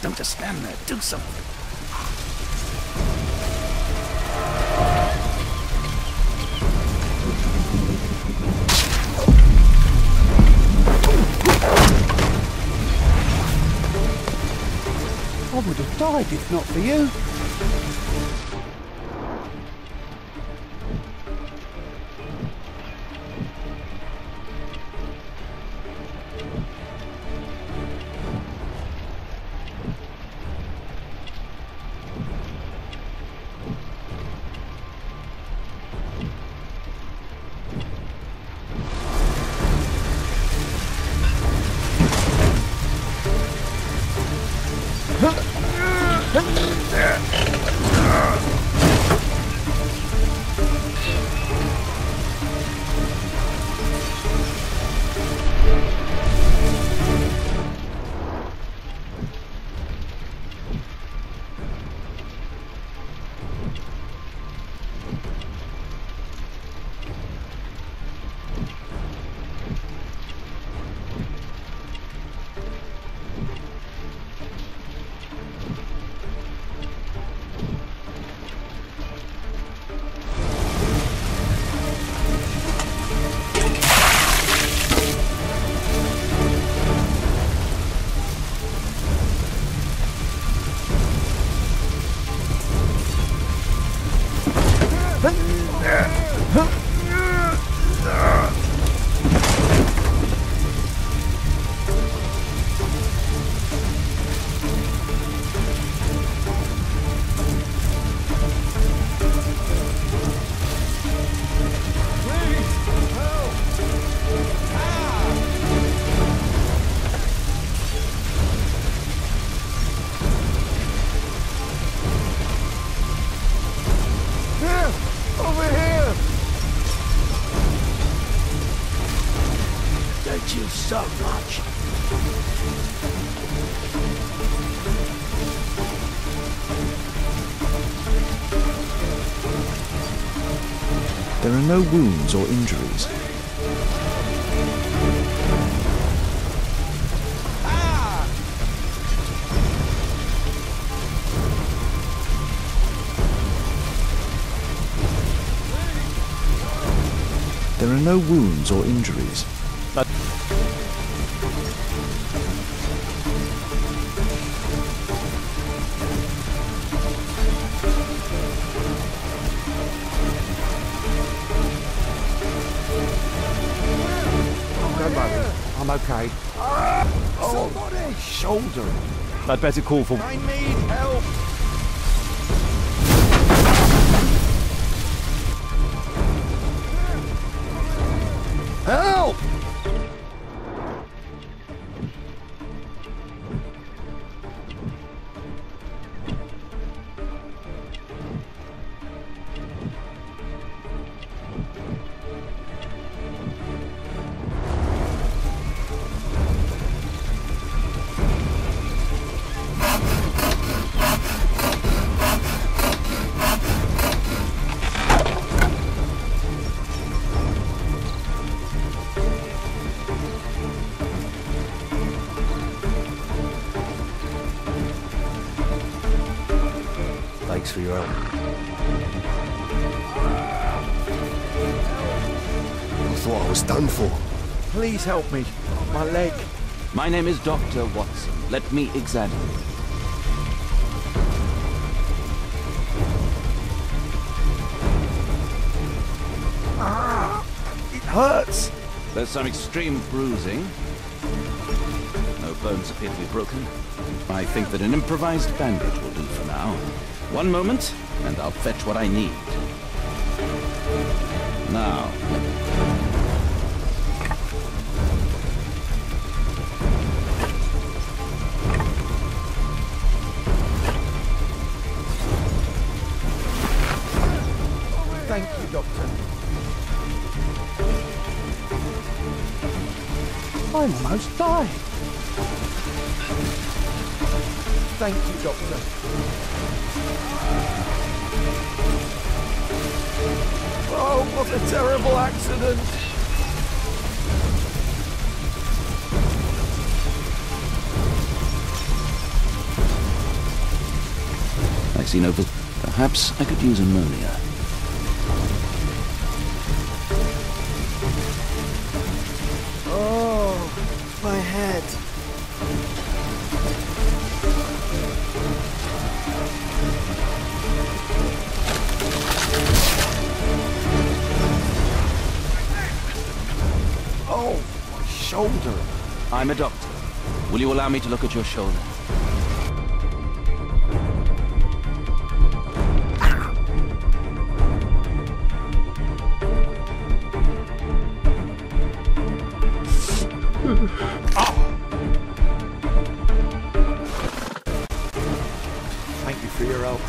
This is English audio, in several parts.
Don't just stand there. Do something. I would have died if not for you. So much. There are no wounds or injuries. There are no wounds or injuries. I'm okay. Somebody! Shoulder. I'd better call for... I need help! Help! Thanks for your help. I thought I was done for. Please help me. My leg. My name is Dr. Watson. Let me examine you. It hurts. There's some extreme bruising. No bones appear to be broken. I think that an improvised bandage will do for now. One moment, and I'll fetch what I need. Now. Thank you, Doctor. I almost died. Thank you, Doctor. Oh, what a terrible accident! seen over... Perhaps I could use ammonia. Oh, my head. Oh, my shoulder. I'm a doctor. Will you allow me to look at your shoulder? Thank you for your help.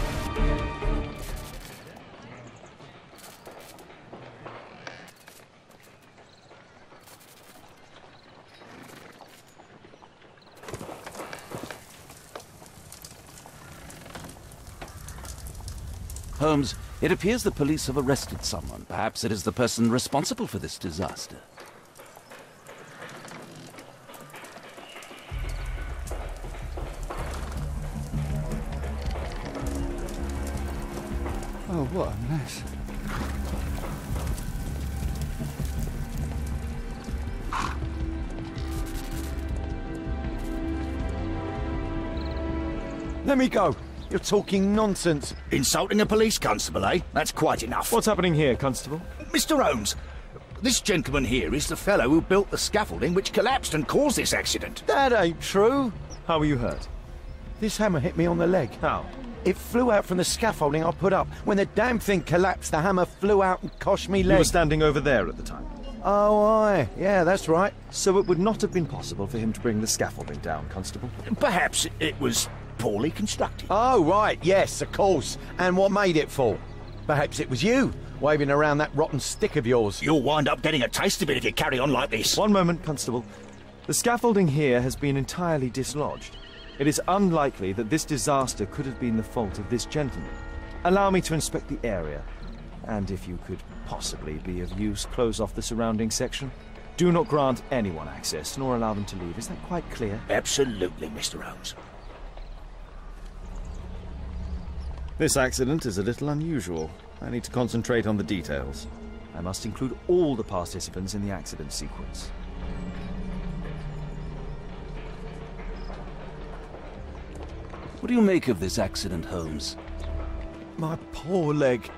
Holmes, it appears the police have arrested someone. Perhaps it is the person responsible for this disaster. Oh, what a mess. Let me go. You're talking nonsense. Insulting a police constable, eh? That's quite enough. What's happening here, Constable? Mr. Holmes, this gentleman here is the fellow who built the scaffolding which collapsed and caused this accident. That ain't true. How were you hurt? This hammer hit me on the leg. How? It flew out from the scaffolding I put up. When the damn thing collapsed, the hammer flew out and cost me You leg. were standing over there at the time. Oh, aye. Yeah, that's right. So it would not have been possible for him to bring the scaffolding down, Constable? Perhaps it was poorly constructed. Oh, right. Yes, of course. And what made it fall? Perhaps it was you, waving around that rotten stick of yours. You'll wind up getting a taste of it if you carry on like this. One moment, Constable. The scaffolding here has been entirely dislodged. It is unlikely that this disaster could have been the fault of this gentleman. Allow me to inspect the area. And if you could possibly be of use, close off the surrounding section. Do not grant anyone access, nor allow them to leave. Is that quite clear? Absolutely, Mr. Holmes. This accident is a little unusual. I need to concentrate on the details. I must include all the participants in the accident sequence. What do you make of this accident, Holmes? My poor leg.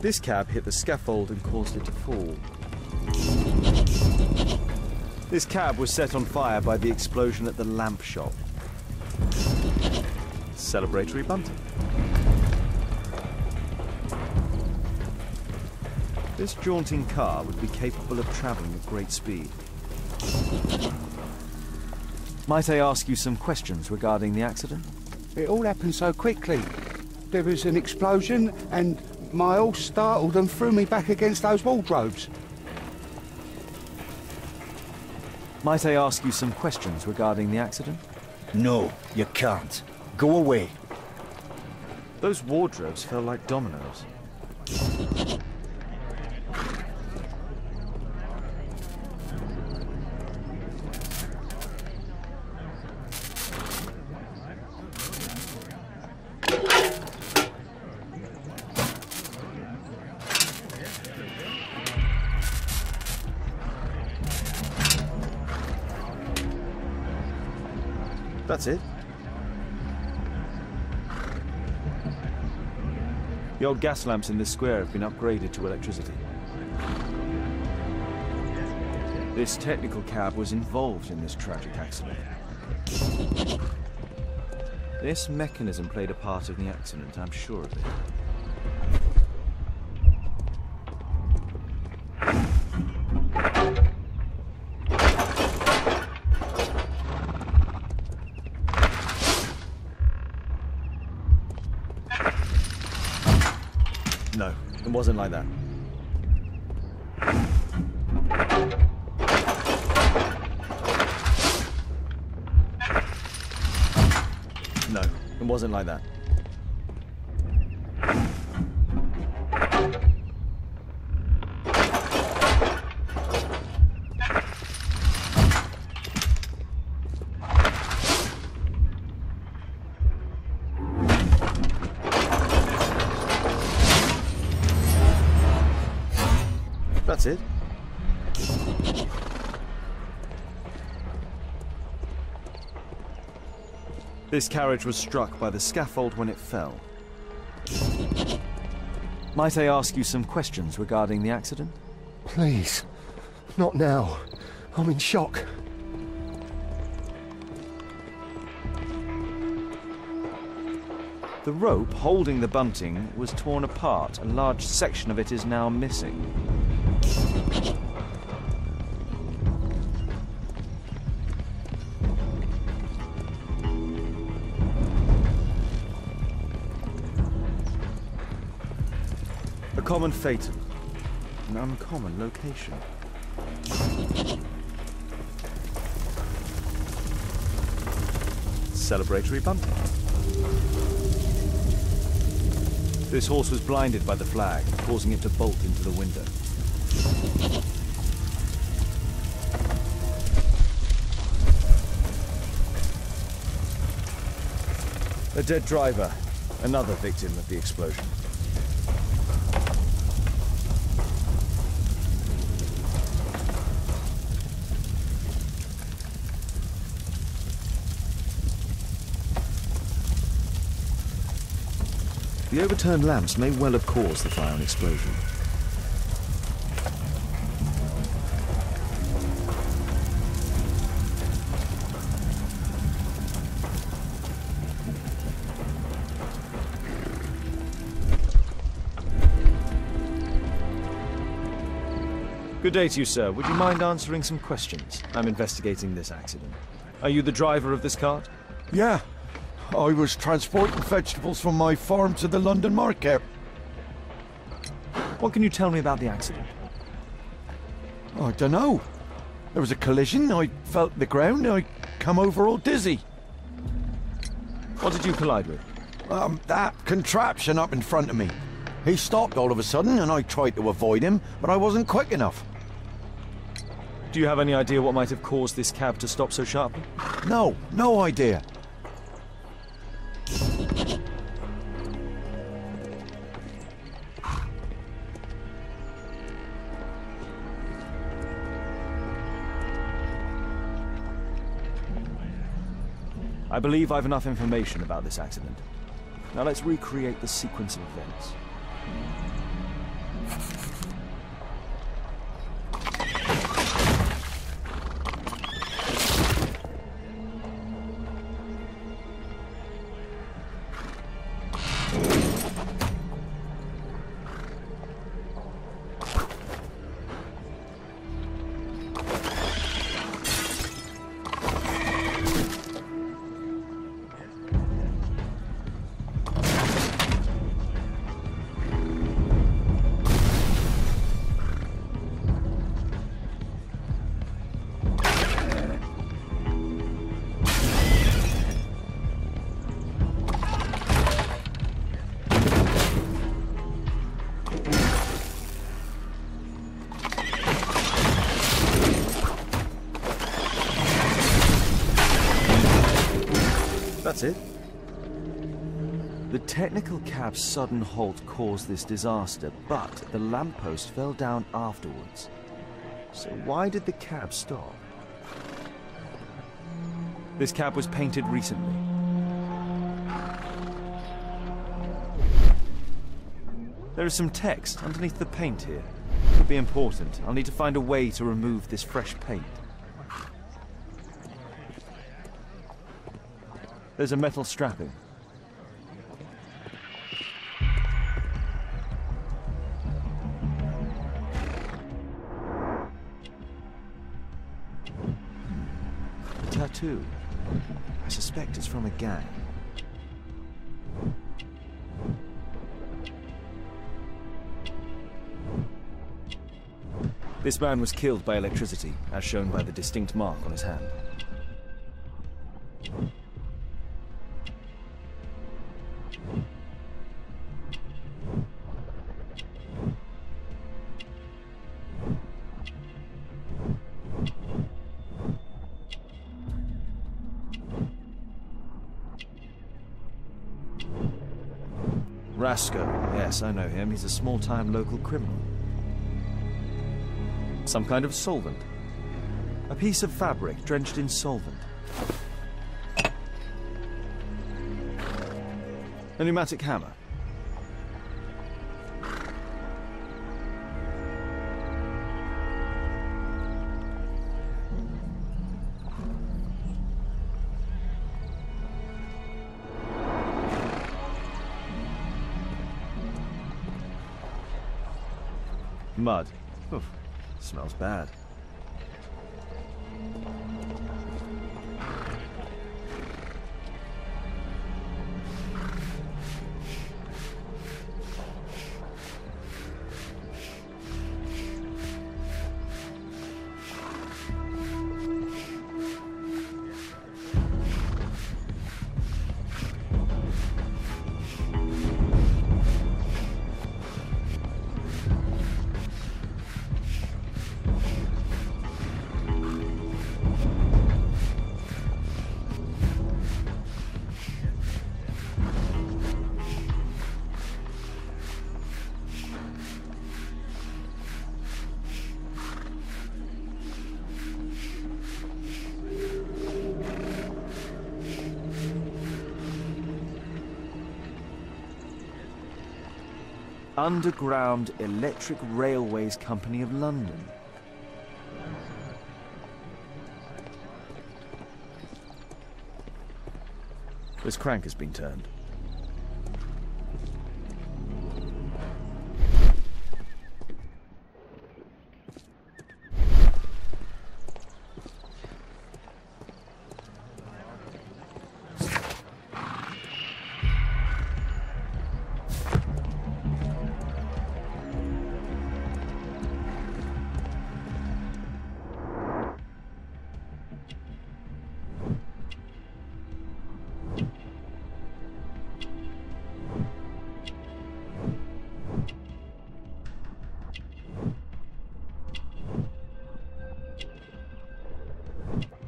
This cab hit the scaffold and caused it to fall. This cab was set on fire by the explosion at the lamp shop. Celebratory bunting. This jaunting car would be capable of traveling at great speed. Might I ask you some questions regarding the accident? It all happened so quickly. There was an explosion and my horse startled and threw me back against those wardrobes. Might I ask you some questions regarding the accident? No, you can't. Go away. Those wardrobes fell like dominoes. That's it. The old gas lamps in this square have been upgraded to electricity. This technical cab was involved in this tragic accident. This mechanism played a part in the accident, I'm sure of it. No, it wasn't like that. No, it wasn't like that. That's it? This carriage was struck by the scaffold when it fell. Might I ask you some questions regarding the accident? Please. Not now. I'm in shock. The rope holding the bunting was torn apart. A large section of it is now missing. A common fatal. An uncommon location. Celebratory bunting. This horse was blinded by the flag, causing it to bolt into the window. A dead driver, another victim of the explosion. The overturned lamps may well have caused the fire and explosion. Good day to you, sir. Would you mind answering some questions? I'm investigating this accident. Are you the driver of this cart? Yeah. I was transporting vegetables from my farm to the London market. What can you tell me about the accident? I don't know. There was a collision, I felt the ground, I come over all dizzy. What did you collide with? That contraption up in front of me. He stopped all of a sudden and I tried to avoid him, but I wasn't quick enough. Do you have any idea what might have caused this cab to stop so sharply? No idea. I believe I've enough information about this accident. Now let's recreate the sequence of events. That's it. The technical cab's sudden halt caused this disaster, but the lamppost fell down afterwards. So why did the cab stop? This cab was painted recently. There is some text underneath the paint here. Could be important. I'll need to find a way to remove this fresh paint. There's a metal strapping. A tattoo. I suspect it's from a gang. This man was killed by electricity, as shown by the distinct mark on his hand. Rasco. Yes, I know him. He's a small-time local criminal. Some kind of solvent. A piece of fabric drenched in solvent. A pneumatic hammer. Mud. Oof, smells bad. Underground Electric Railways Company of London. This crank has been turned.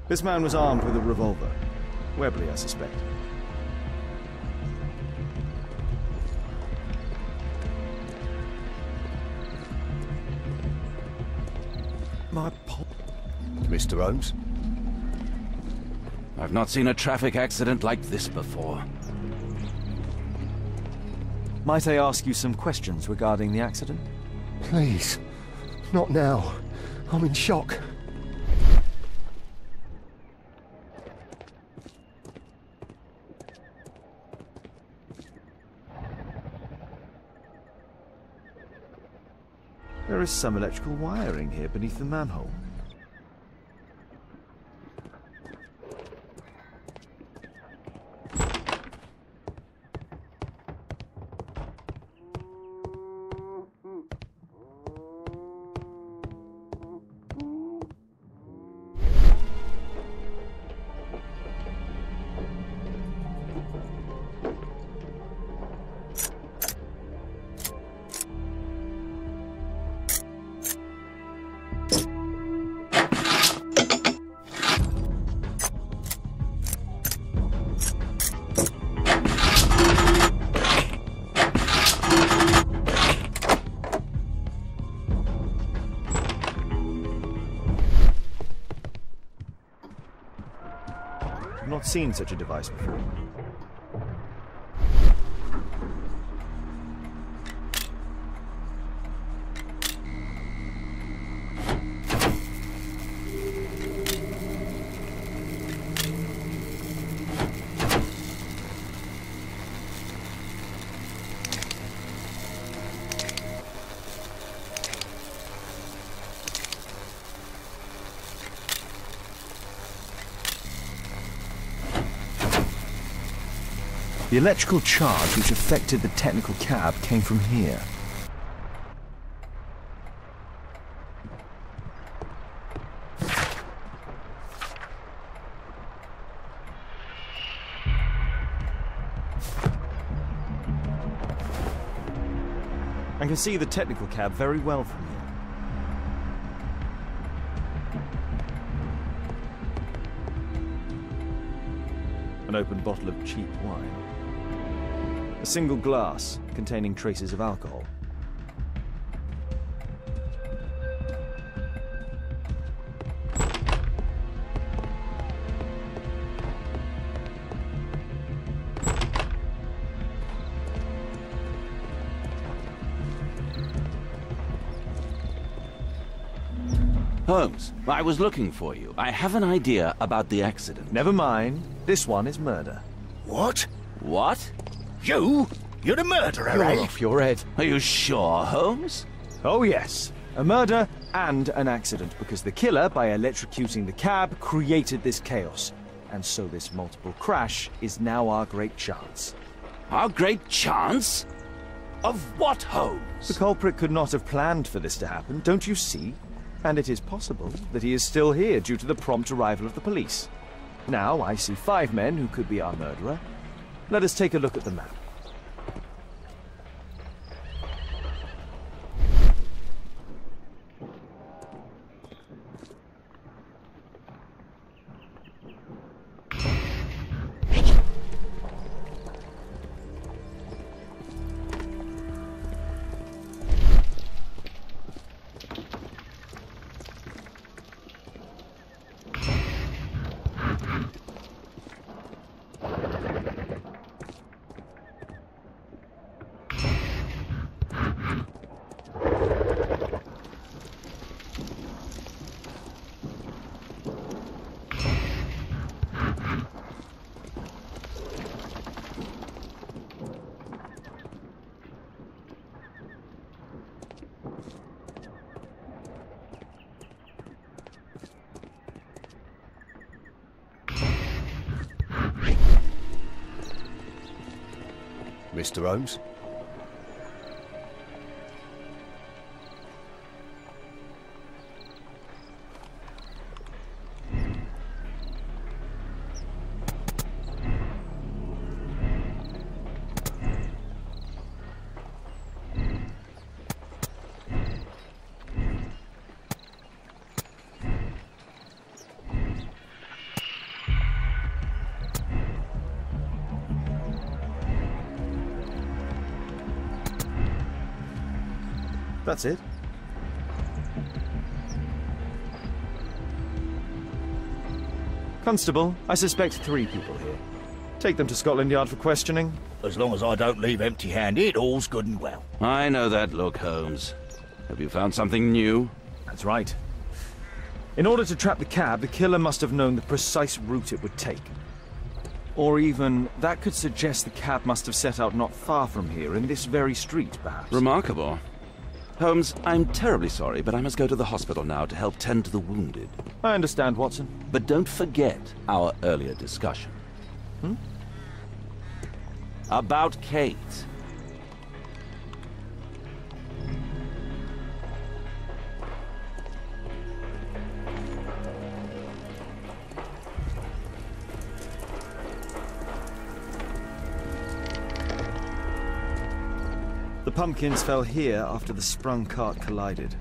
This man was armed with a revolver. Webley, I suspect. Mr. Holmes? I've not seen a traffic accident like this before. Might I ask you some questions regarding the accident? Please. Not now. I'm in shock. There is some electrical wiring here beneath the manhole. I've not seen such a device before. The electrical charge which affected the technical cab came from here. I can see the technical cab very well from here. An open bottle of cheap wine. A single glass containing traces of alcohol. Holmes, I was looking for you. I have an idea about the accident. Never mind. This one is murder. What? What? You? You're the murderer, You're eh? off your head. Are you sure, Holmes? Oh yes, a murder and an accident, because the killer, by electrocuting the cab, created this chaos. And so this multiple crash is now our great chance. Our great chance? Of what, Holmes? The culprit could not have planned for this to happen, don't you see? And it is possible that he is still here due to the prompt arrival of the police. Now I see 5 men who could be our murderer. Let us take a look at the map. Mr. Holmes? That's it. Constable, I suspect 3 people here. Take them to Scotland Yard for questioning. As long as I don't leave empty-handed, all's good and well. I know that look, Holmes. Have you found something new? That's right. In order to trap the cab, the killer must have known the precise route it would take. Or even, that could suggest the cab must have set out not far from here, in this very street, perhaps. Remarkable. Holmes, I'm terribly sorry, but I must go to the hospital now to help tend to the wounded. I understand, Watson. But don't forget our earlier discussion. About Kate. The pumpkins fell here after the sprung cart collided.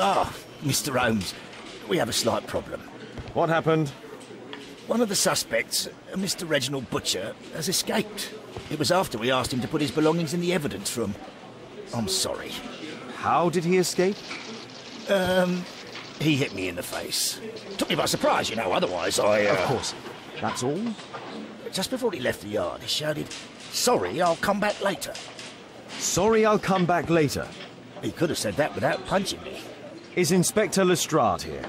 Ah, Mr. Holmes, we have a slight problem. What happened? One of the suspects, Mr. Reginald Butcher, has escaped. It was after we asked him to put his belongings in the evidence room. I'm sorry. How did he escape? He hit me in the face. Took me by surprise, you know, otherwise I... Of course. That's all? Just before he left the yard, he shouted, "Sorry, I'll come back later." Sorry, I'll come back later. He could have said that without punching me. Is Inspector Lestrade here?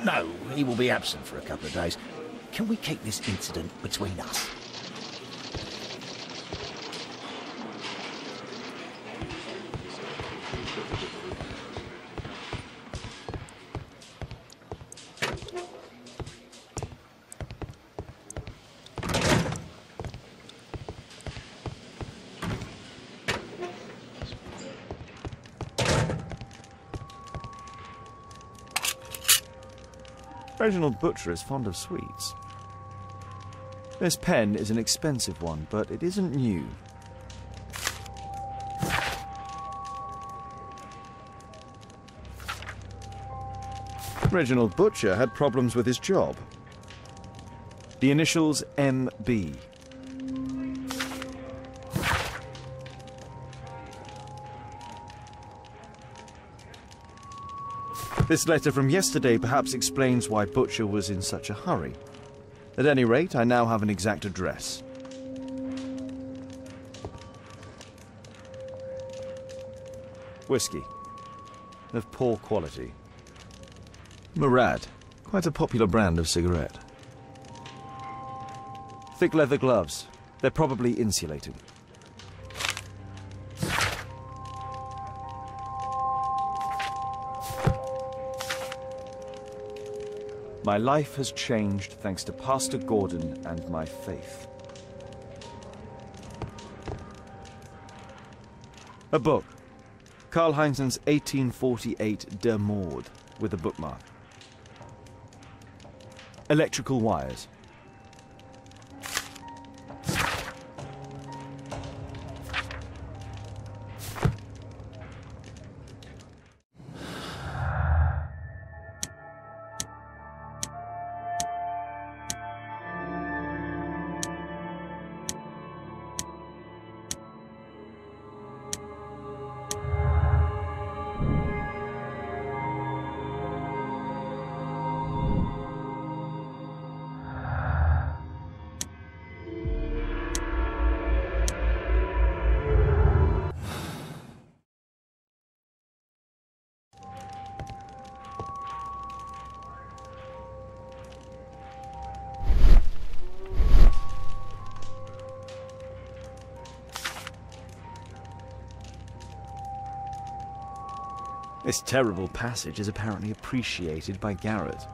No, he will be absent for a couple of days. Can we keep this incident between us? Reginald Butcher is fond of sweets. This pen is an expensive one, but it isn't new. Reginald Butcher had problems with his job. The initials MB. This letter from yesterday perhaps explains why Butcher was in such a hurry. At any rate, I now have an exact address. Whiskey. Of poor quality. Murad, quite a popular brand of cigarette. Thick leather gloves. They're probably insulating. My life has changed thanks to Pastor Gordon and my faith. A book. Karl Heinzen's 1848 Der Mord, with a bookmark. Electrical wires. This terrible passage is apparently appreciated by Garrett.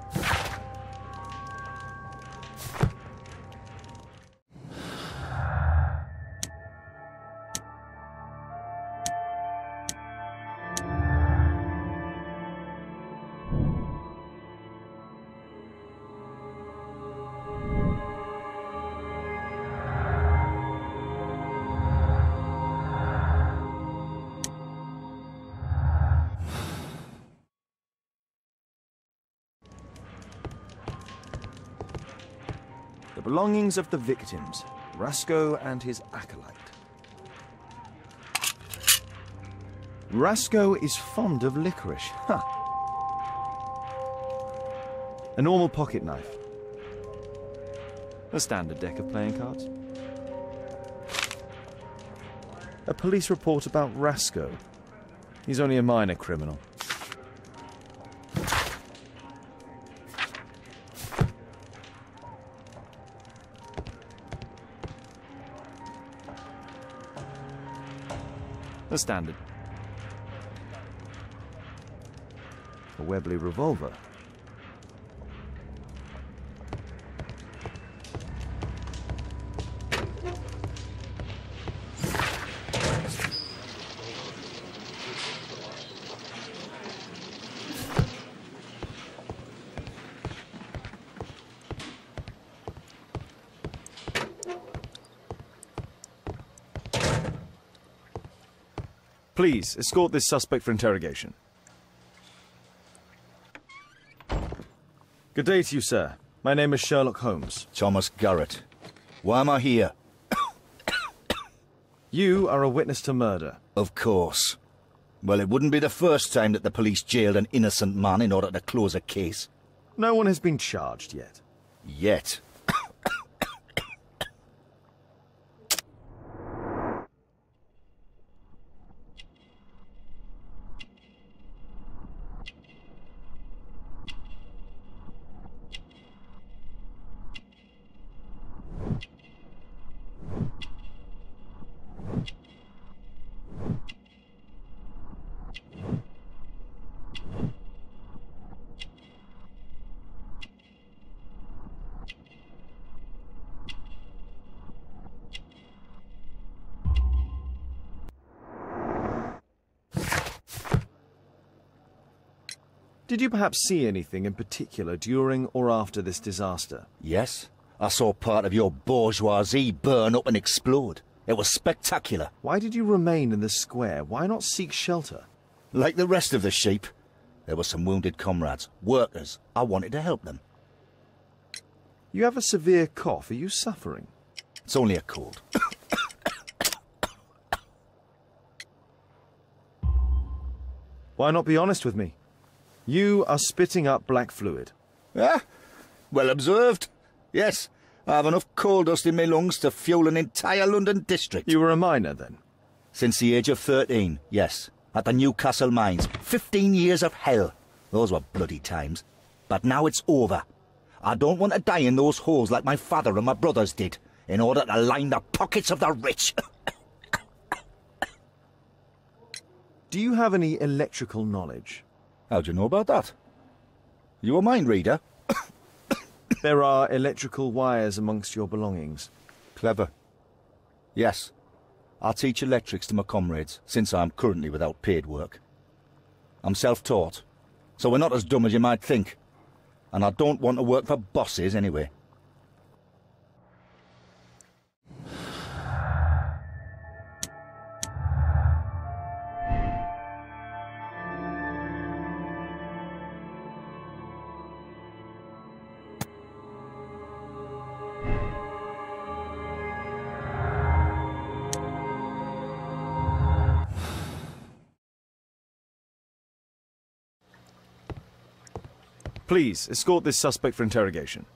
The belongings of the victims, Rasco and his acolyte. Rasco is fond of licorice. Huh. A normal pocket knife. A standard deck of playing cards. A police report about Rasco. He's only a minor criminal. A standard. A Webley revolver. Please, escort this suspect for interrogation. Good day to you, sir. My name is Sherlock Holmes. Thomas Garrett. Why am I here? You are a witness to murder. Of course. Well, it wouldn't be the first time that the police jailed an innocent man in order to close a case. No one has been charged yet. Yet. Did you perhaps see anything in particular during or after this disaster? Yes. I saw part of your bourgeoisie burn up and explode. It was spectacular. Why did you remain in the square? Why not seek shelter? Like the rest of the sheep. There were some wounded comrades, workers. I wanted to help them. You have a severe cough. Are you suffering? It's only a cold. Why not be honest with me? You are spitting up black fluid. Ah, well observed. Yes, I have enough coal dust in my lungs to fuel an entire London district. You were a miner, then? Since the age of 13, yes. At the Newcastle mines. 15 years of hell. Those were bloody times. But now it's over. I don't want to die in those holes like my father and my brothers did, in order to line the pockets of the rich. Do you have any electrical knowledge? How do you know about that? You a mind reader? There are electrical wires amongst your belongings. Clever. Yes. I teach electrics to my comrades, since I'm currently without paid work. I'm self-taught, so we're not as dumb as you might think. And I don't want to work for bosses anyway. Please, escort this suspect for interrogation.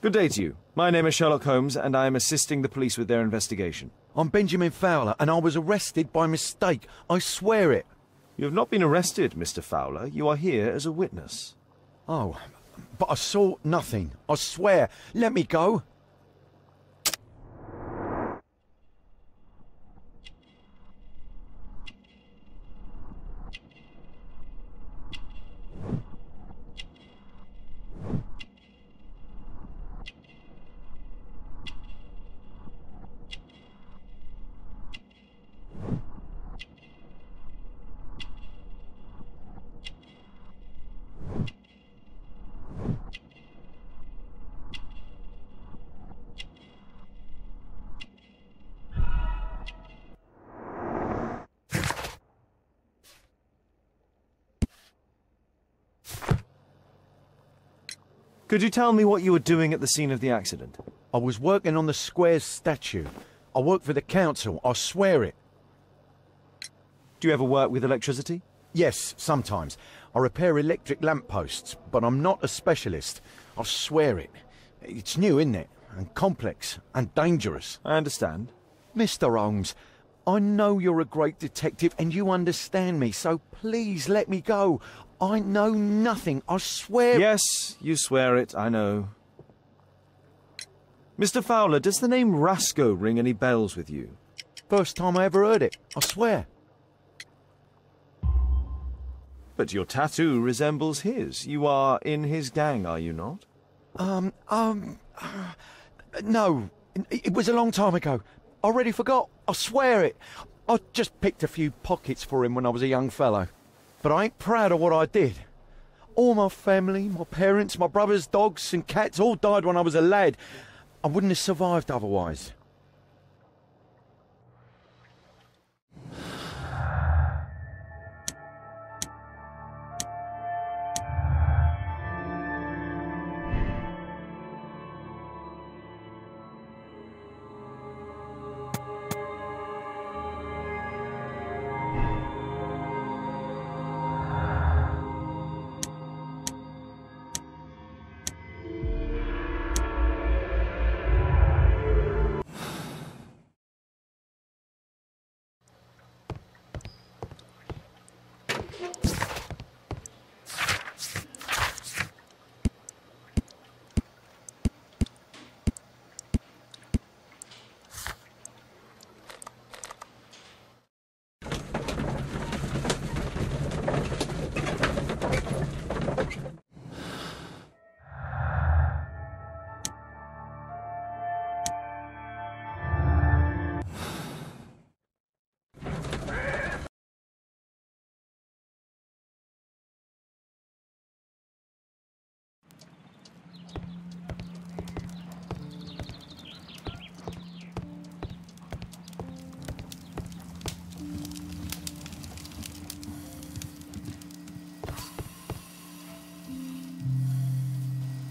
Good day to you. My name is Sherlock Holmes, and I am assisting the police with their investigation. I'm Benjamin Fowler, and I was arrested by mistake. I swear it. You have not been arrested, Mr. Fowler. You are here as a witness. Oh, but I saw nothing. I swear. Let me go. Could you tell me what you were doing at the scene of the accident? I was working on the square's statue. I work for the council. I swear it. Do you ever work with electricity? Yes, sometimes. I repair electric lampposts, but I'm not a specialist. I swear it. It's new, isn't it? And complex and dangerous. I understand. Mr. Holmes, I know you're a great detective and you understand me, so please let me go. I know nothing, I swear. Yes, you swear it, I know. Mr. Fowler, does the name Rasco ring any bells with you? First time I ever heard it, I swear. But your tattoo resembles his. You are in his gang, are you not? No. It was a long time ago. I already forgot. I swear it. I just picked a few pockets for him when I was a young fellow. But I ain't proud of what I did. All my family, my parents, my brothers, dogs and cats all died when I was a lad. I wouldn't have survived otherwise.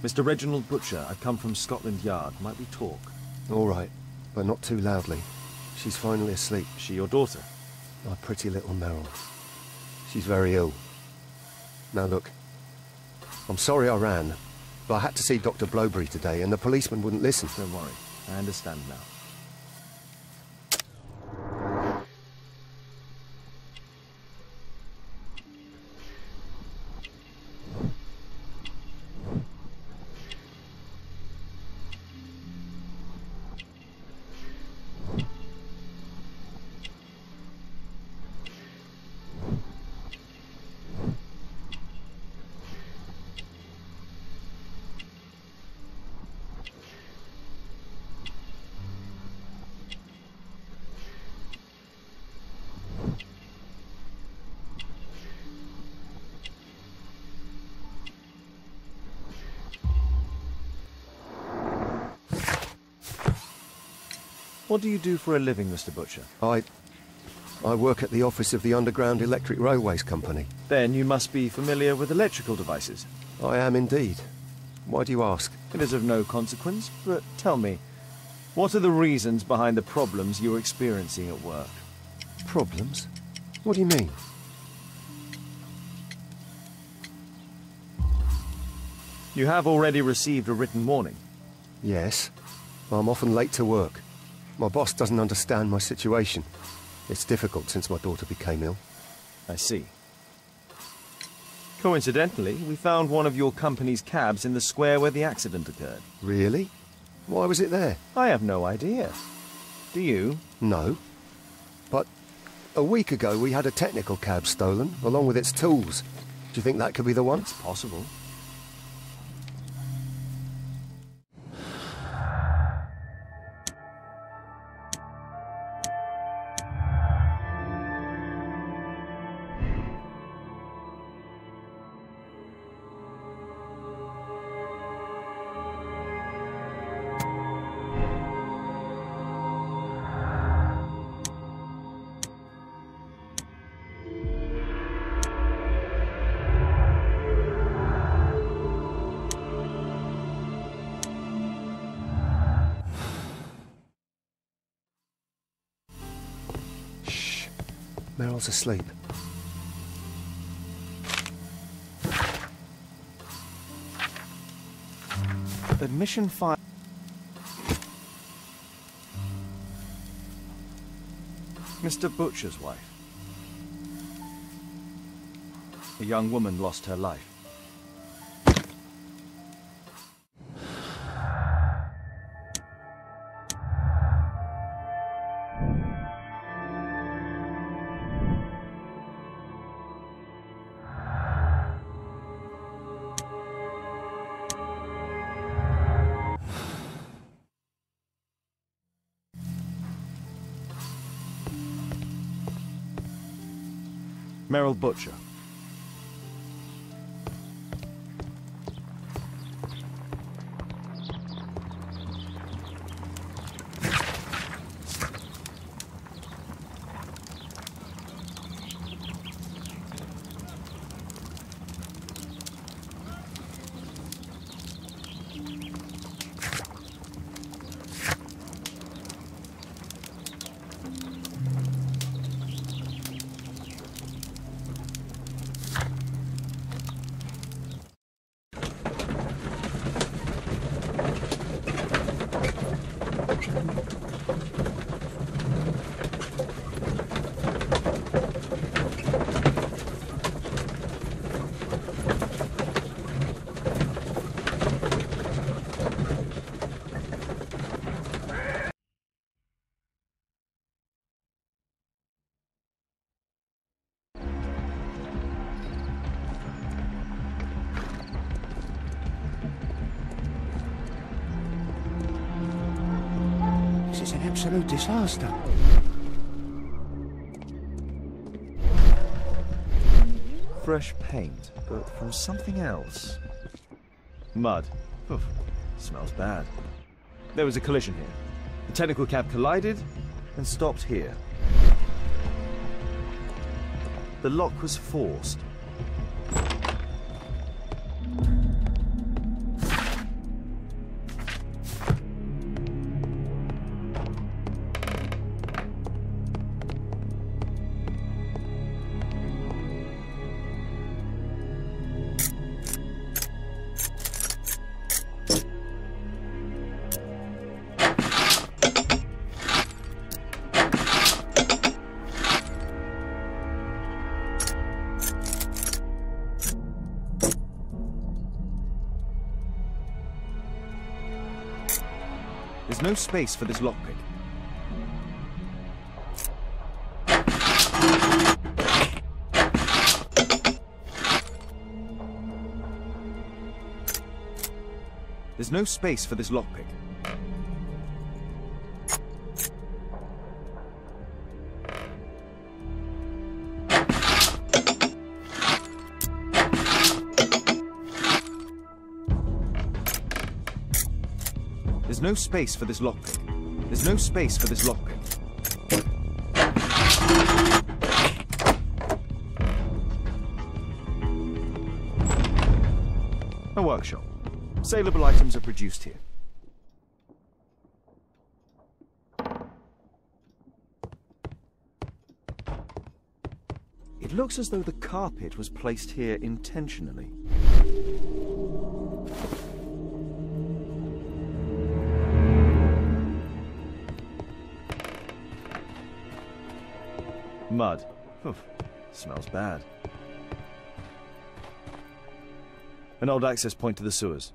Mr. Reginald Butcher, I come from Scotland Yard. Might we talk? All right, but not too loudly. She's finally asleep. Is she your daughter? My pretty little Meryl. She's very ill. Now look, I'm sorry I ran, but I had to see Dr. Blowberry today, and the policeman wouldn't listen. Don't worry, I understand now. What do you do for a living, Mr. Butcher? I work at the office of the Underground Electric Railways Company. Then you must be familiar with electrical devices. I am indeed. Why do you ask? It is of no consequence, but tell me, what are the reasons behind the problems you're experiencing at work? Problems? What do you mean? You have already received a written warning. Yes. I'm often late to work. My boss doesn't understand my situation. It's difficult since my daughter became ill. I see. Coincidentally, we found one of your company's cabs in the square where the accident occurred. Really? Why was it there? I have no idea. Do you? No. But a week ago we had a technical cab stolen, along with its tools. Do you think that could be the one? It's possible. Meryl's asleep. Admission file. Mr. Butcher's wife. A young woman lost her life. Meryl Butcher. This is an absolute disaster. Fresh paint, but from something else. Mud. Oof. Smells bad. There was a collision here. The technical cab collided and stopped here. The lock was forced. There's no space for this lockpick. There's no space for this lockpick. There's no space for this lockpick. There's no space for this lockpick. A workshop. Saleable items are produced here. It looks as though the carpet was placed here intentionally. Mud. Oof, smells bad. An old access point to the sewers.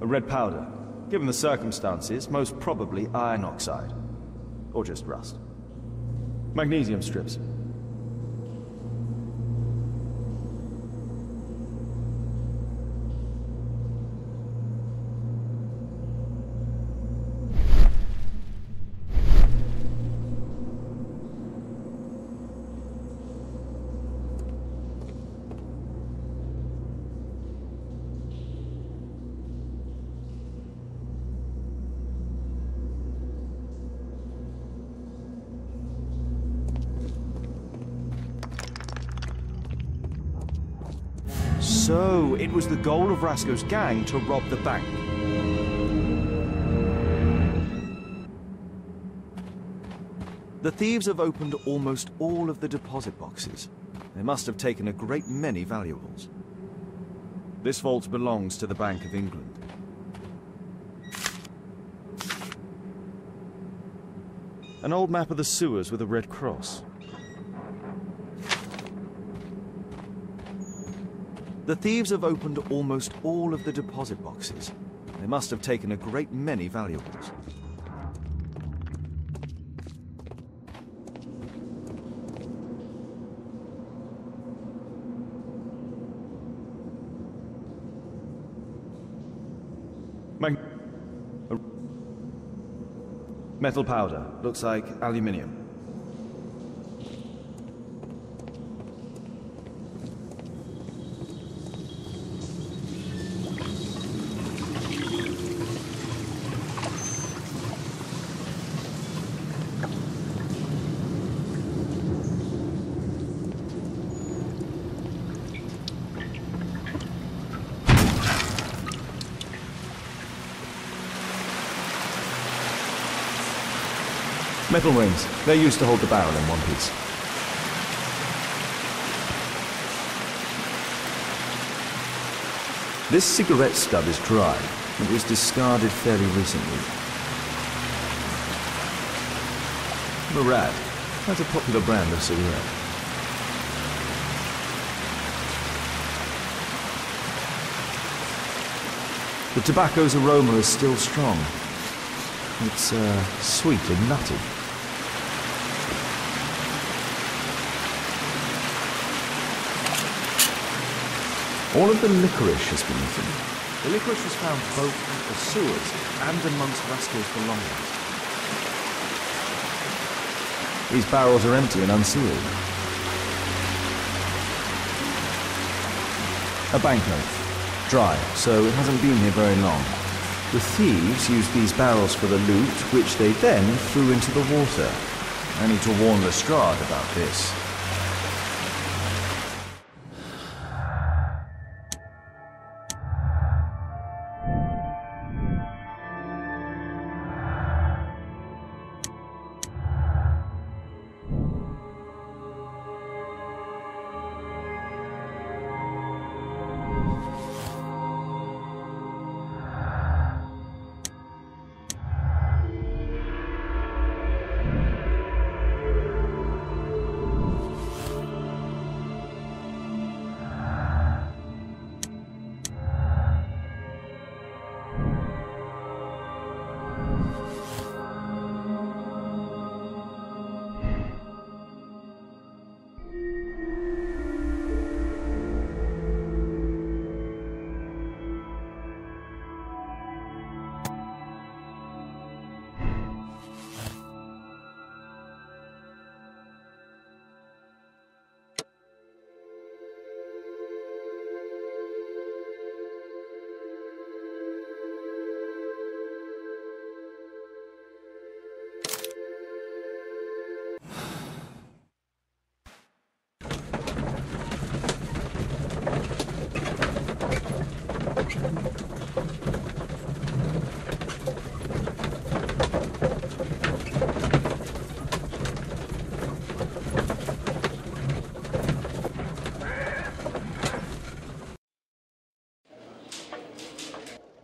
A red powder. Given the circumstances, most probably iron oxide. Or just rust. Magnesium strips. So, it was the goal of Rasco's gang to rob the bank. The thieves have opened almost all of the deposit boxes. They must have taken a great many valuables. This vault belongs to the Bank of England. An old map of the sewers with a red cross. The thieves have opened almost all of the deposit boxes. They must have taken a great many valuables. Metal powder. Looks like aluminium. Metal rings. They're used to hold the barrel in one piece. This cigarette stub is dry. It was discarded fairly recently. Murad. That's a popular brand of cigarette. The tobacco's aroma is still strong. It's sweet and nutty. All of the licorice has been eaten. The licorice was found both in the sewers and amongst Rasco's belongings. These barrels are empty and unsealed. A banknote. Dry, so it hasn't been here very long. The thieves used these barrels for the loot, which they then threw into the water. I need to warn Lestrade about this.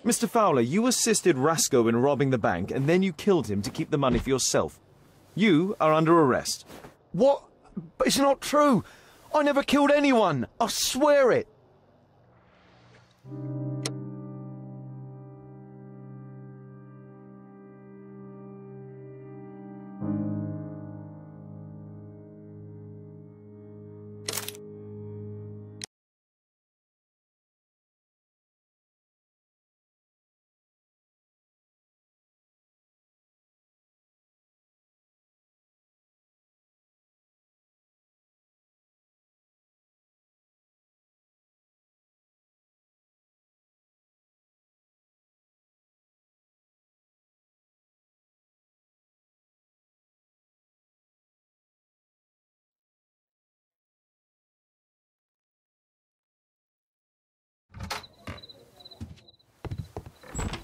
Mr. Fowler, you assisted Rasco in robbing the bank, and then you killed him to keep the money for yourself. You are under arrest. What? But it's not true. I never killed anyone. I swear it.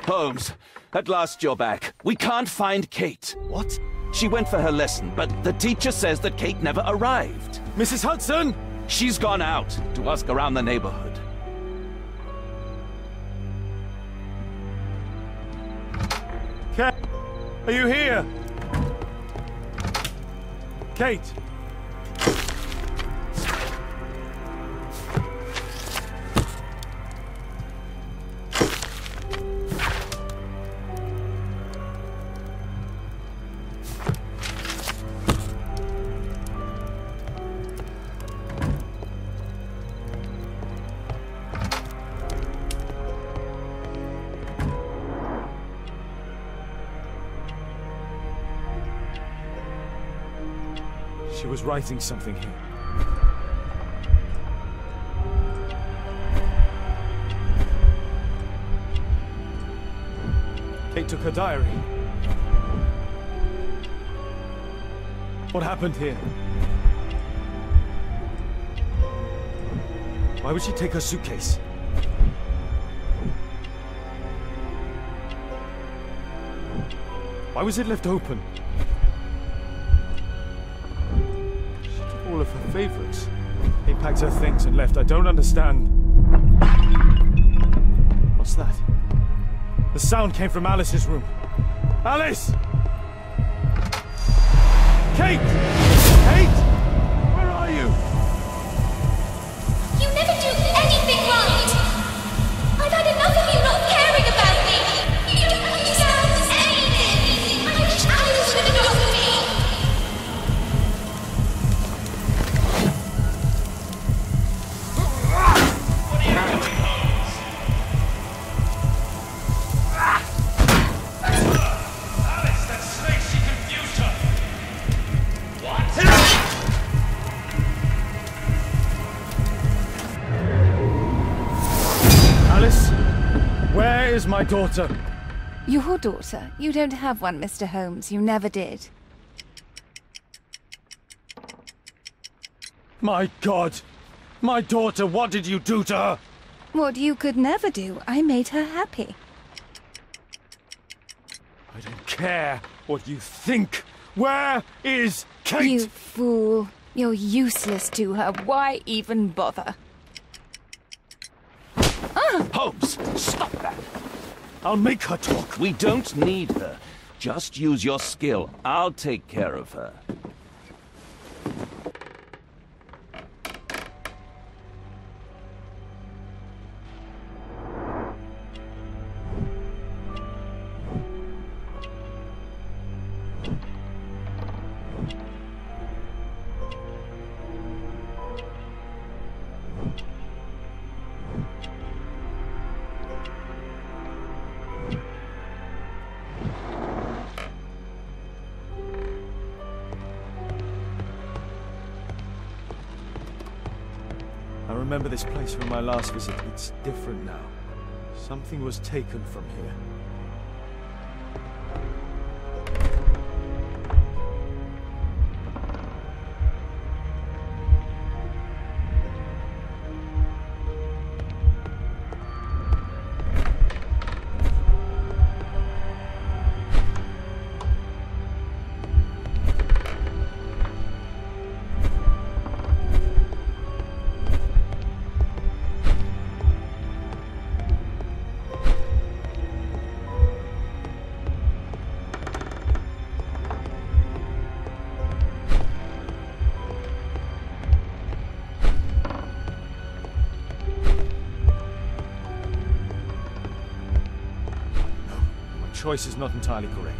Holmes, at last you're back. We can't find Kate. What? She went for her lesson, but the teacher says that Kate never arrived. Mrs. Hudson! She's gone out to ask around the neighborhood. Kate, are you here? Kate! She was writing something here. Kate took her diary. What happened here? Why would she take her suitcase? Why was it left open? All of her favorites. He packed her things and left. I don't understand. What's that? The sound came from Alice's room. Alice! Kate! Kate! Where are you? You never do anything right! I've had enough of you not caring about me! You don't understand anything! I wish Alice would have got me! Where is my daughter? Your daughter? You don't have one, Mr. Holmes. You never did. My God! My daughter, what did you do to her? What you could never do. I made her happy. I don't care what you think. Where is Kate? You fool. You're useless to her. Why even bother? Holmes, stop that! I'll make her talk. We don't need her. Just use your skill. I'll take care of her. I remember this place from my last visit. It's different now. Something was taken from here. Choice is not entirely correct.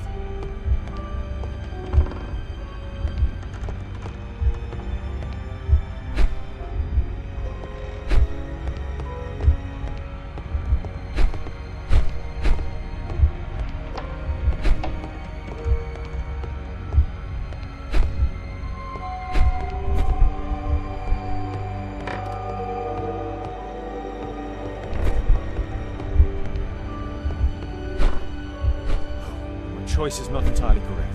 Choice is not entirely correct.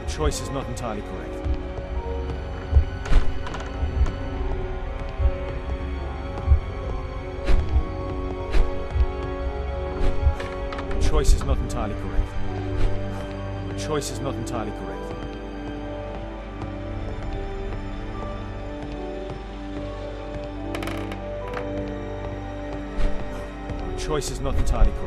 Choice is not entirely correct. Choice is not entirely correct. Choice is not entirely correct. Choice is not entirely correct.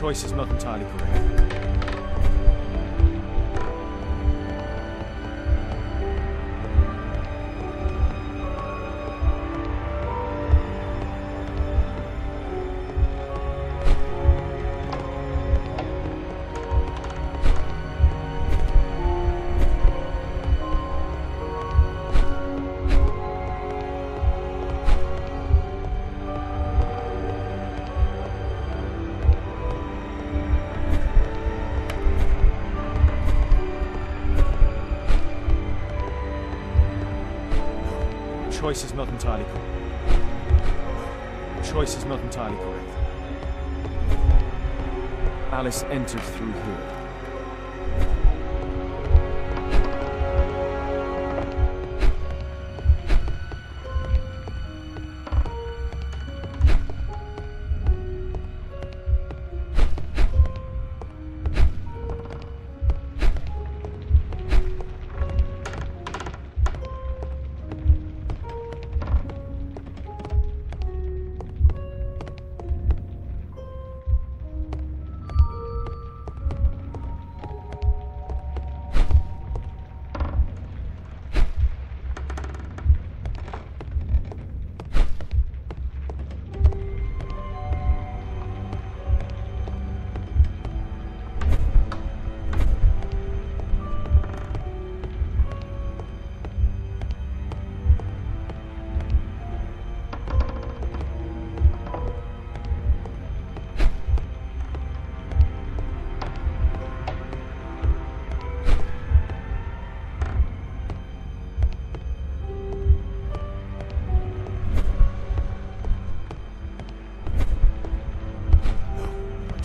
Choice is not entirely correct. Choice is not entirely correct. Choice is not entirely correct. Alice entered through here.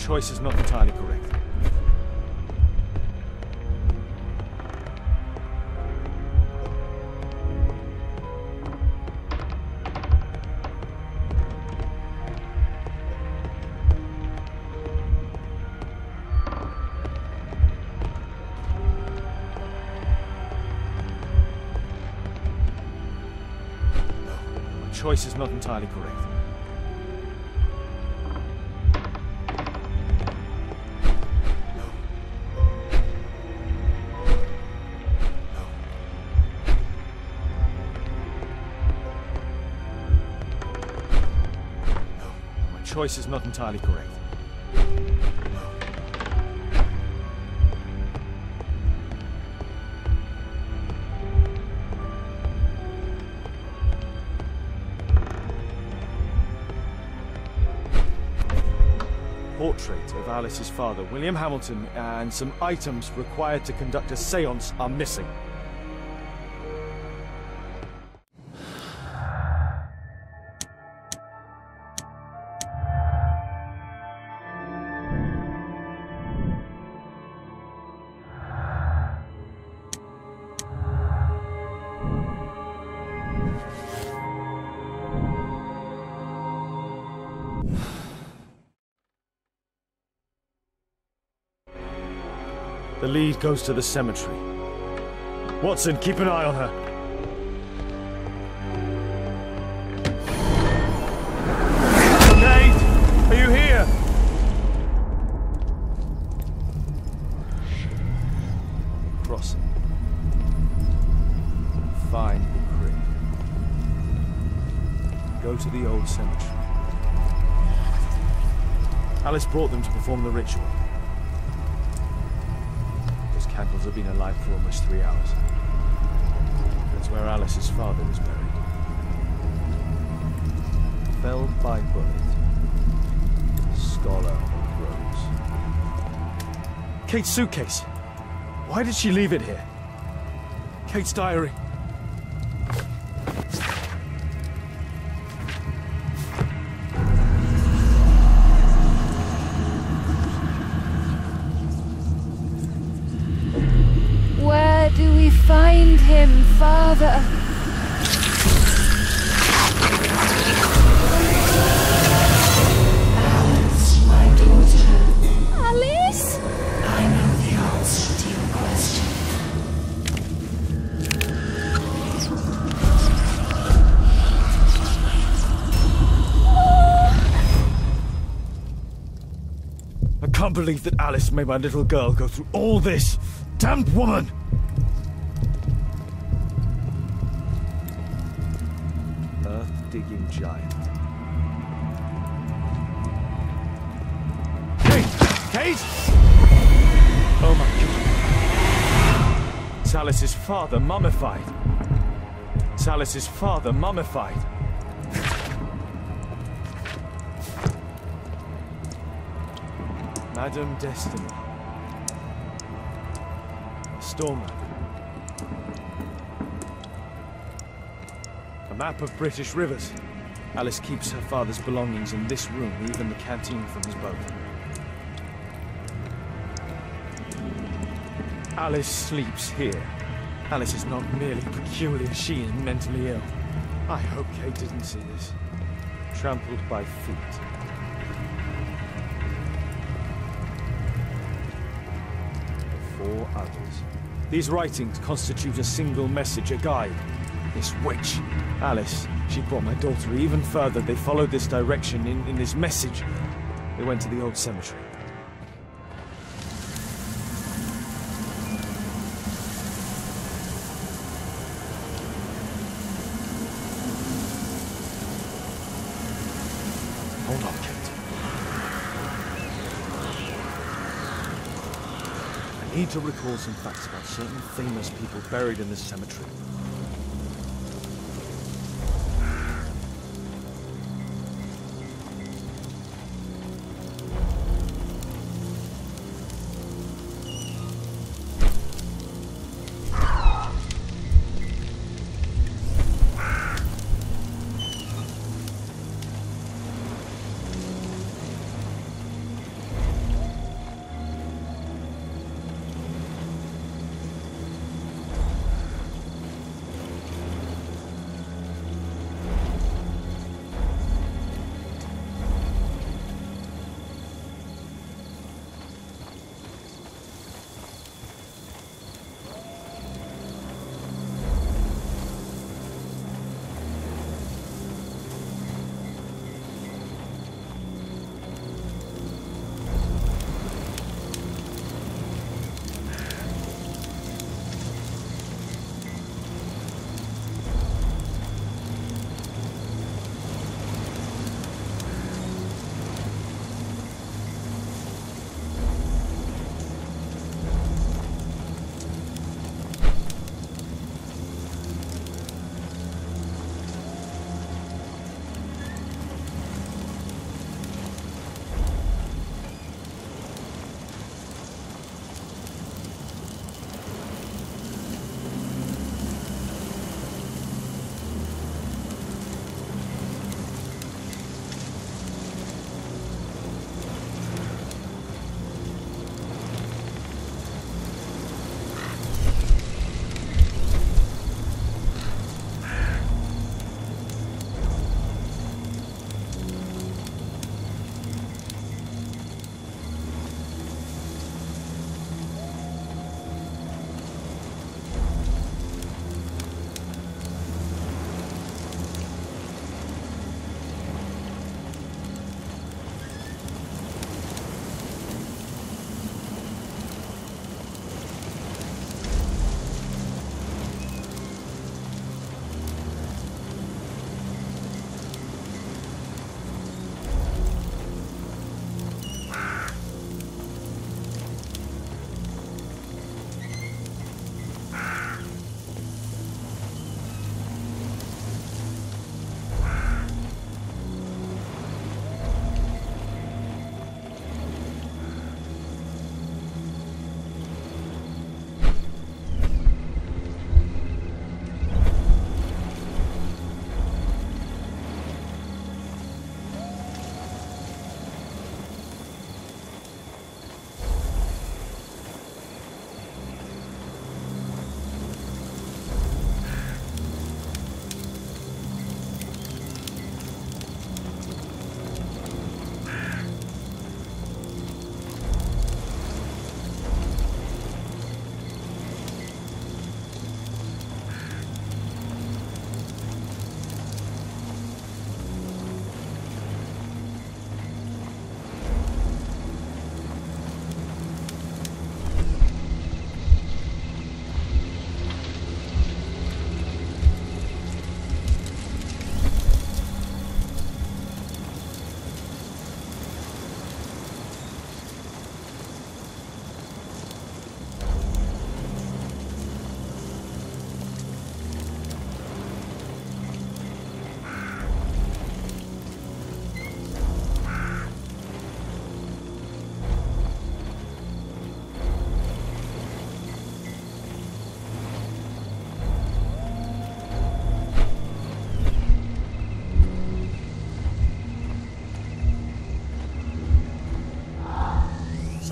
choice is not entirely correct. Choice is not entirely correct. My choice is not entirely correct. Portrait of Alice's father, William Hamilton, and some items required to conduct a séance are missing. The lead goes to the cemetery. Watson, keep an eye on her. Nate, are you here? Crossing. Find the grave. Go to the old cemetery. Alice brought them to perform the ritual. Candles have been alight for almost 3 hours. That's where Alice's father is buried. Felled by bullet. Scholar rose. Kate's suitcase. Why did she leave it here? Kate's diary. Do we find him, Father? Alice, my daughter. Alice? I know the answer to your question. I can't believe that Alice made my little girl go through all this. Damned woman! Digging giant. Kate! Oh my God. It's Alice's father mummified. It's Alice's father mummified. Madame Destiny. Stormer. Map of British rivers. Alice keeps her father's belongings in this room, even the canteen from his boat. Alice sleeps here. Alice is not merely peculiar, she is mentally ill. I hope Kate didn't see this. Trampled by feet. Four others. These writings constitute a single message, a guide. This witch, Alice, she brought my daughter even further. They followed this direction in this message. They went to the old cemetery. Hold on, Kate. I need to recall some facts about certain famous people buried in this cemetery.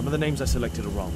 Some of the names I selected are wrong.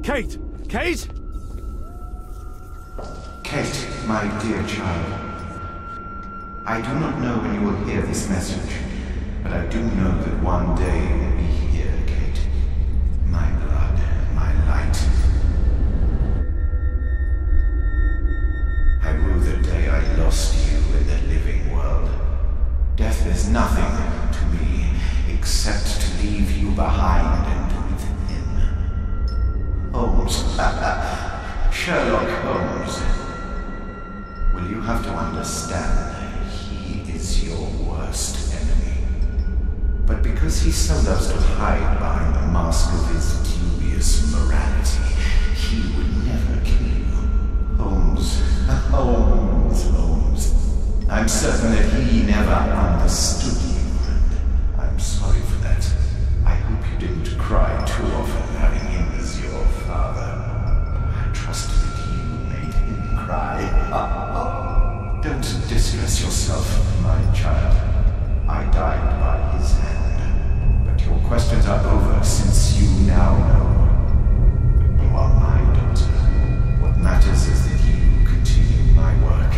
Kate! Kate? Kate, my dear child. I do not know when you will hear this message, but I do know that one day you will be here, Kate. My blood, my light. I rue the day I lost you in the living world. Death is nothing to me, except to leave you behind and with him. Holmes. Sherlock Holmes. Will you have to understand, he is your worst enemy. But because he so loves to hide behind the mask of his dubious morality, he would never kill you. Holmes. Holmes. I'm certain that he never understood you, and I'm sorry for that. I hope you didn't cry too often having him as your father. I trust that you made him cry. Don't distress yourself, my child. I died by his hand. But your questions are over since you now know. You are my daughter. What matters is that you continue my work.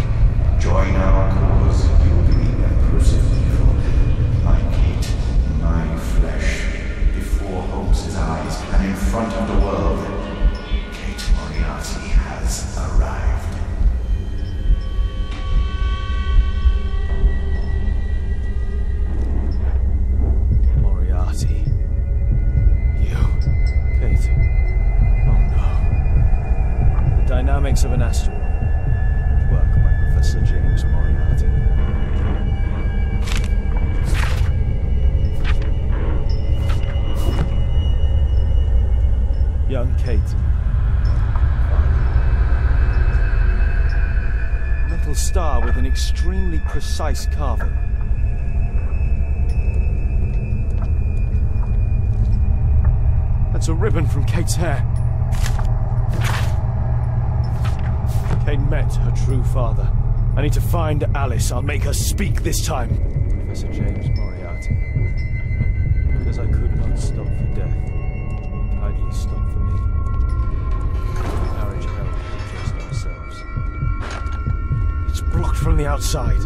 Join our cause, you will be the empress of evil. My Kate, my flesh, before Holmes's eyes and in front of the world. Kate Moriarty has arrived. Moriarty. You. Kate. Oh no. The dynamics of an asteroid. Work by Professor James Moriarty. Young Kate. Metal star with an extremely precise carving. That's a ribbon from Kate's hair. Kate met her true father. I need to find Alice. I'll make her speak this time. Professor James Moriarty. Because I could not stop for death. Kindly stop for me. Marriage held just ourselves. It's blocked from the outside.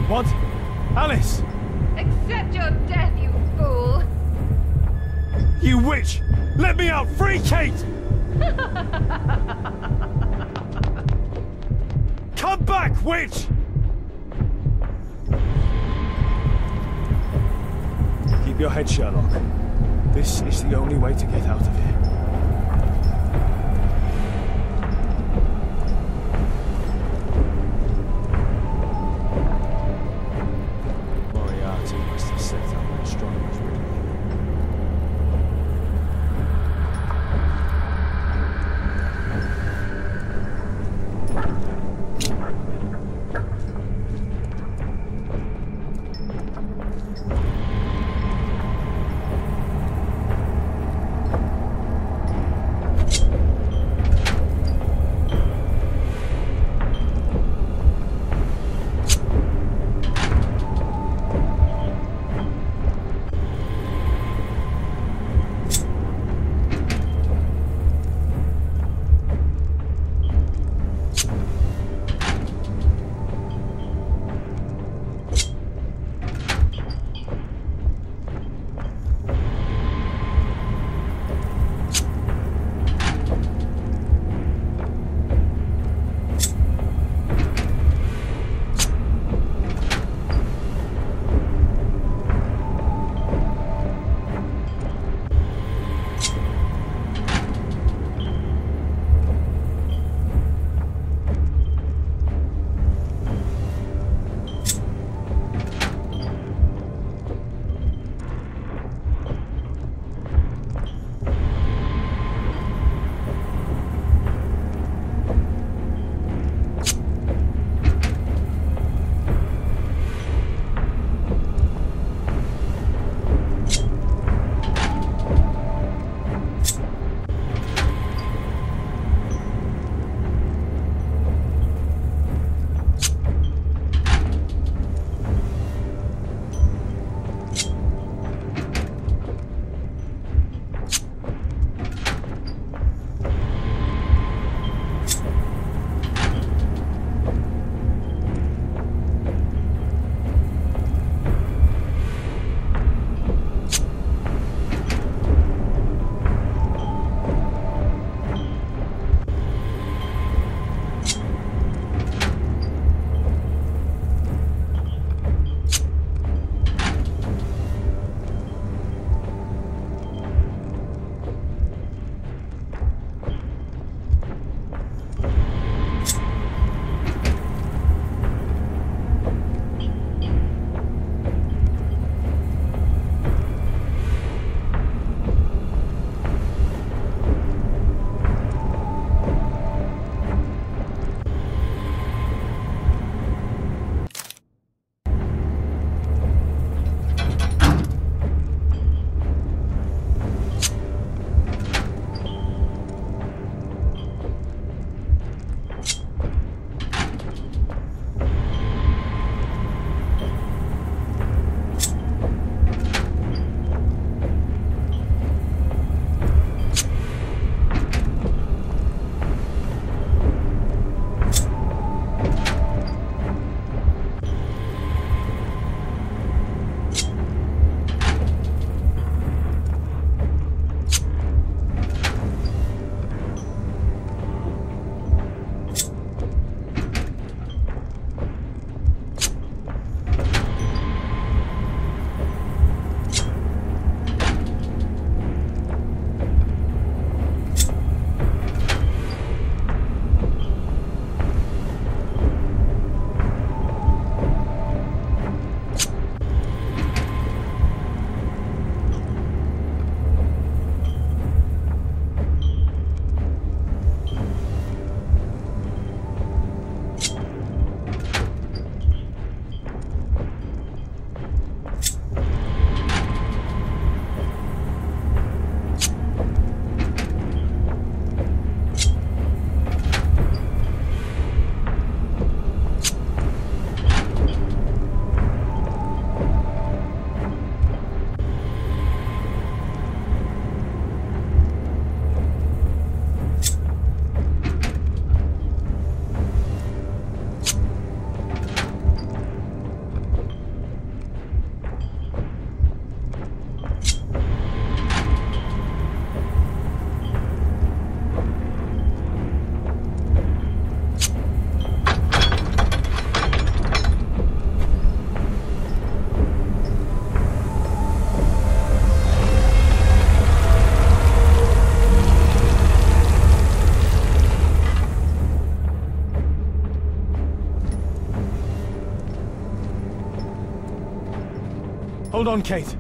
What? Alice! Accept your death, you fool! You witch! Let me out! Free Kate! Come back, witch! Keep your head, Sherlock. This is the only way to get out of here. Moriarty must have set up astronomers riddle. Hold on, Kate.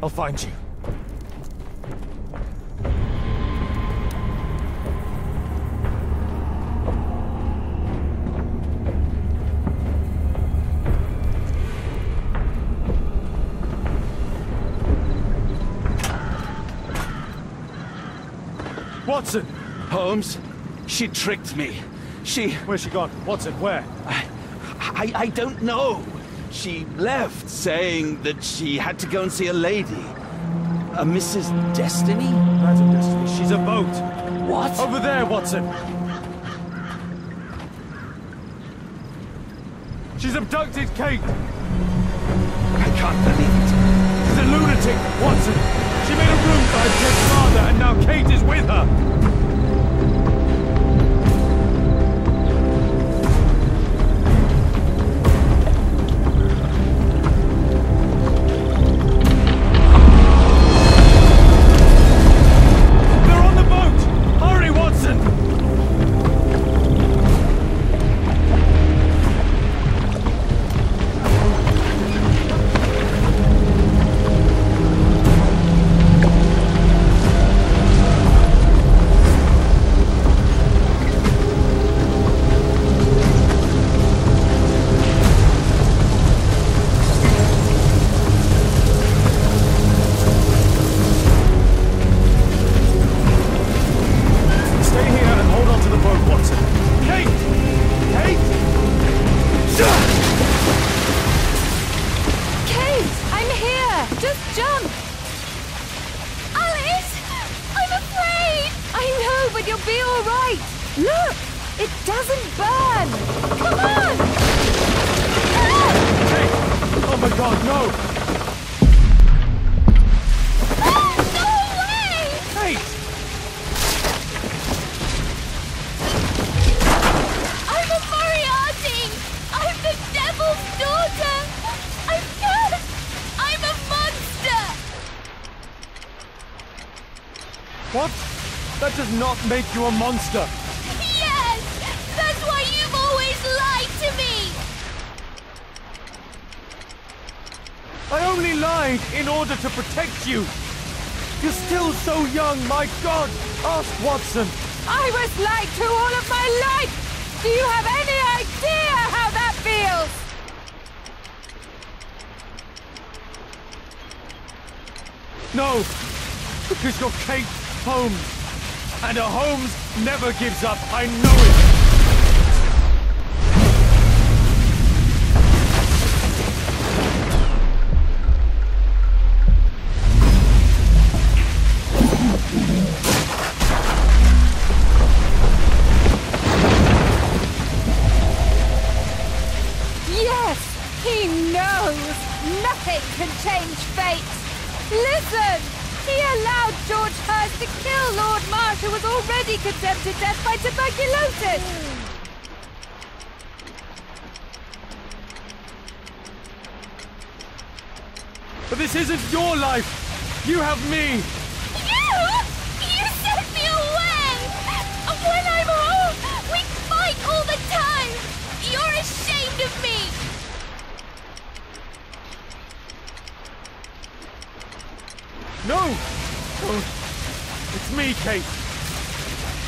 I'll find you. Watson! Holmes, she tricked me. Where's she gone? Watson, where? I don't know. She left, saying that she had to go and see a lady. A Mrs. Destiny? Madam Destiny, she's a boat. What? Over there, Watson! She's abducted Kate! I can't believe it. She's a lunatic, Watson! She made a room for her dead father, and now Kate is with her! What? That does not make you a monster! Yes! That's why you've always lied to me! I only lied in order to protect you! You're still so young, my God! Ask Watson! I was lied to all of my life! Do you have any idea how that feels? No! Because you're Kate Holmes! And a Holmes never gives up, I know it! Yes! He knows! Nothing can change fate! Listen! He allowed George Hurst to kill Lord Marsh, who was already condemned to death by tuberculosis! But this isn't your life! You have me! You? You sent me away! When I'm home, we fight all the time! You're ashamed of me! No! Oh, it's me, Kate.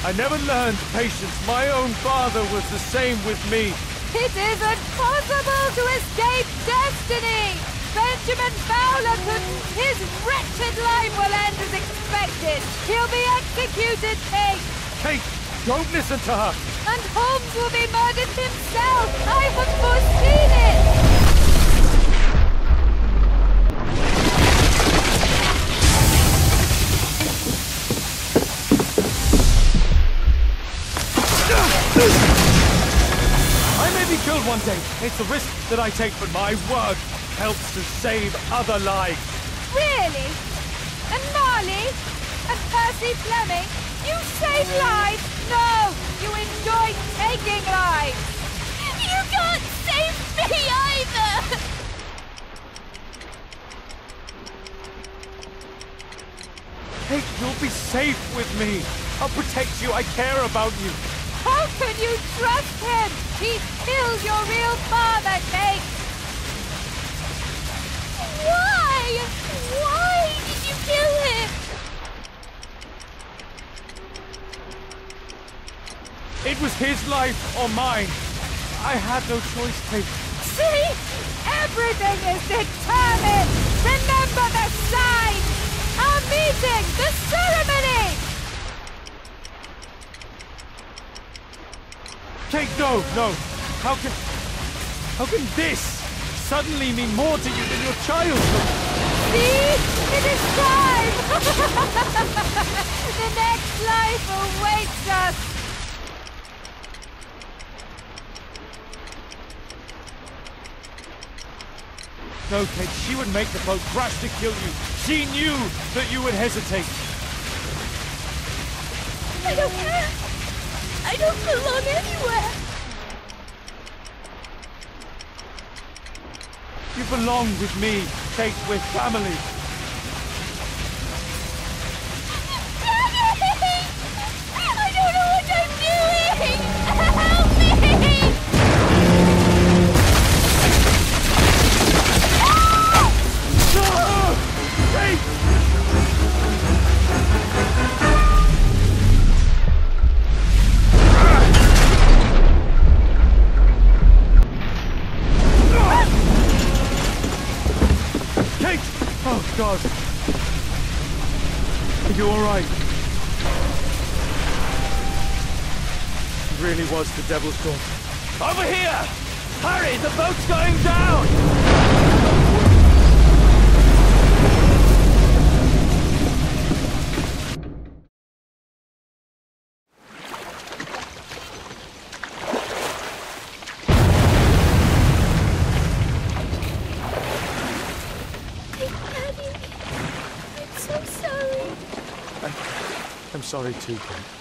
I never learned patience. My own father was the same with me. It isn't possible to escape destiny! Benjamin Fowler couldn't. His wretched life will end as expected. He'll be executed, Kate. Kate, don't listen to her. And Holmes will be murdered himself. I have foreseen it. I may be killed one day. It's a risk that I take, but my work helps to save other lives. Really? And Marley? And Percy Fleming? You save lives? No! You enjoy taking lives! You can't save me either! Kate, you'll be safe with me. I'll protect you. I care about you. How can you trust him? He killed your real father, Kate! Why? His life or mine. I had no choice, Kate. See? Everything is determined! Remember the sign! Our meeting! The ceremony! Kate, no! How can this suddenly mean more to you than your childhood? See? It is time! The next life awaits us! No, Kate, she would make the boat crash to kill you. She knew that you would hesitate. I don't care. I don't belong anywhere. You belong with me, Kate. We're family. Daddy! I don't know what I'm doing! Help me! Kate! Oh, God. Are you all right? It really was the devil's daughter. Over here! Hurry, the boat's going down! I'm sorry too, Kate.